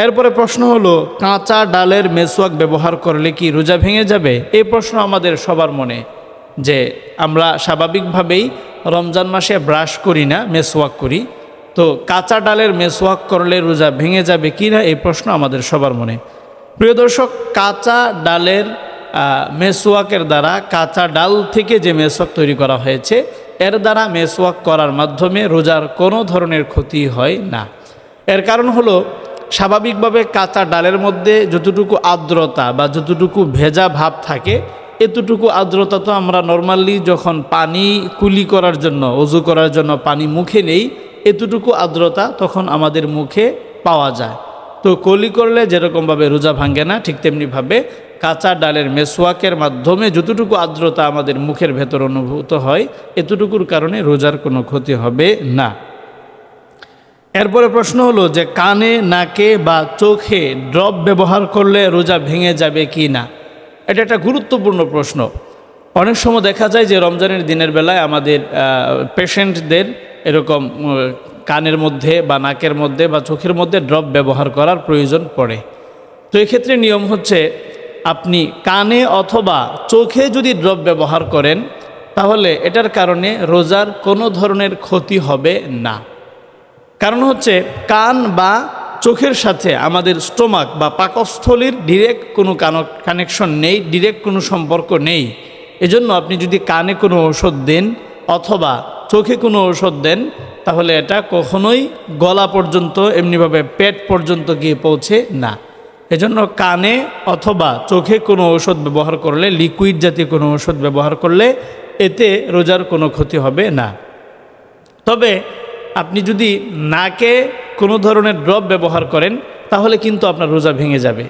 এরপরে প্রশ্ন হলো, কাঁচা ডালের মেসওয়াক ব্যবহার করলে কি রোজা ভেঙে যাবে? এই প্রশ্ন আমাদের সবার মনে, যে আমরা স্বাভাবিকভাবেই রমজান মাসে ব্রাশ করি না, মেসওয়াক করি। তো কাঁচা ডালের মেসওয়াক করলে রোজা ভেঙে যাবে কি না, এই প্রশ্ন আমাদের সবার মনে। প্রিয় দর্শক, কাঁচা ডালের মেসওয়াকের দ্বারা, কাঁচা ডাল থেকে যে মেসওয়াক তৈরি করা হয়েছে, এর দ্বারা মেসওয়াক করার মাধ্যমে রোজার কোনো ধরনের ক্ষতি হয় না। এর কারণ হলো, স্বাভাবিকভাবে কাঁচা ডালের মধ্যে যতটুকু আর্দ্রতা বা যতটুকু ভেজা ভাব থাকে, এতটুকু আর্দ্রতা তো আমরা নর্মালি যখন পানি কুলি করার জন্য, অজু করার জন্য পানি মুখে নেই, এতটুকু আর্দ্রতা তখন আমাদের মুখে পাওয়া যায়। তো কলি করলে যেরকমভাবে রোজা ভাঙে না, ঠিক তেমনিভাবে কাঁচা ডালের মেসওয়াকের মাধ্যমে যতটুকু আর্দ্রতা আমাদের মুখের ভেতর অনুভূত হয়, এতটুকুর কারণে রোজার কোনো ক্ষতি হবে না। এরপরে প্রশ্ন হলো যে কানে, নাকে বা চোখে ড্রপ ব্যবহার করলে রোজা ভেঙে যাবে কি না। এটা একটা গুরুত্বপূর্ণ প্রশ্ন। অনেক সময় দেখা যায় যে রমজানের দিনের বেলায় আমাদের পেশেন্টদের এরকম কানের মধ্যে বা নাকের মধ্যে বা চোখের মধ্যে ড্রপ ব্যবহার করার প্রয়োজন পড়ে। তো এক্ষেত্রে নিয়ম হচ্ছে, আপনি কানে অথবা চোখে যদি ড্রপ ব্যবহার করেন, তাহলে এটার কারণে রোজার কোনো ধরনের ক্ষতি হবে না। কারণ হচ্ছে, কান বা চোখের সাথে আমাদের স্টোমাক বা পাকস্থলীর ডিরেক্ট কোনো কানেকশন নেই, ডিরেক্ট কোনো সম্পর্ক নেই। এজন্য আপনি যদি কানে কোনো ঔষধ দেন অথবা চোখে কোনো ঔষধ দেন, তাহলে এটা কখনোই গলা পর্যন্ত, এমনিভাবে পেট পর্যন্ত গিয়ে পৌঁছে না। এজন্য কানে অথবা চোখে কোনো ঔষধ ব্যবহার করলে, লিকুইড জাতীয় কোনো ঔষধ ব্যবহার করলে, এতে রোজার কোনো ক্ষতি হবে না। তবে আপনি যদি নাকে কোনো ধরনের ড্রপ ব্যবহার করেন, তাহলে কিন্তু আপনার রোজা ভেঙে যাবে।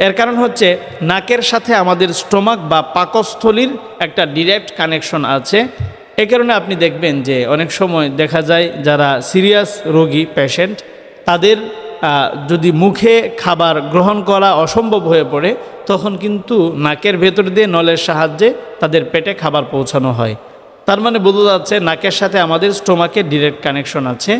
এর কারণ হচ্ছে, নাকের সাথে আমাদের স্টোমাক বা পাকস্থলীর একটা ডিরেক্ট কানেকশন আছে। এ কারণে আপনি দেখবেন যে অনেক সময় দেখা যায় যারা সিরিয়াস রোগী পেশেন্ট, তাদের যদি মুখে খাবার গ্রহণ করা অসম্ভব হয়ে পড়ে, তখন কিন্তু নাকের ভেতর দিয়ে নলের সাহায্যে তাদের পেটে খাবার পৌঁছানো হয়। তার মানে বোঝা যাচ্ছে নাকের সাথে আমাদের স্টোমাকের ডিরেক্ট কানেকশন আছে।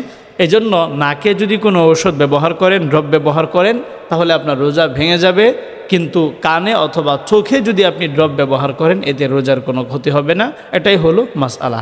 এজন্য নাকে যদি কোনো ঔষধ ব্যবহার করেন, ড্রপ ব্যবহার করেন, তাহলে আপনার রোজা ভেঙে যাবে। কিন্তু কানে অথবা চোখে যদি আপনি ড্রপ ব্যবহার করেন, এতে রোজার কোনো ক্ষতি হবে না। এটাই হলো মাসআলা।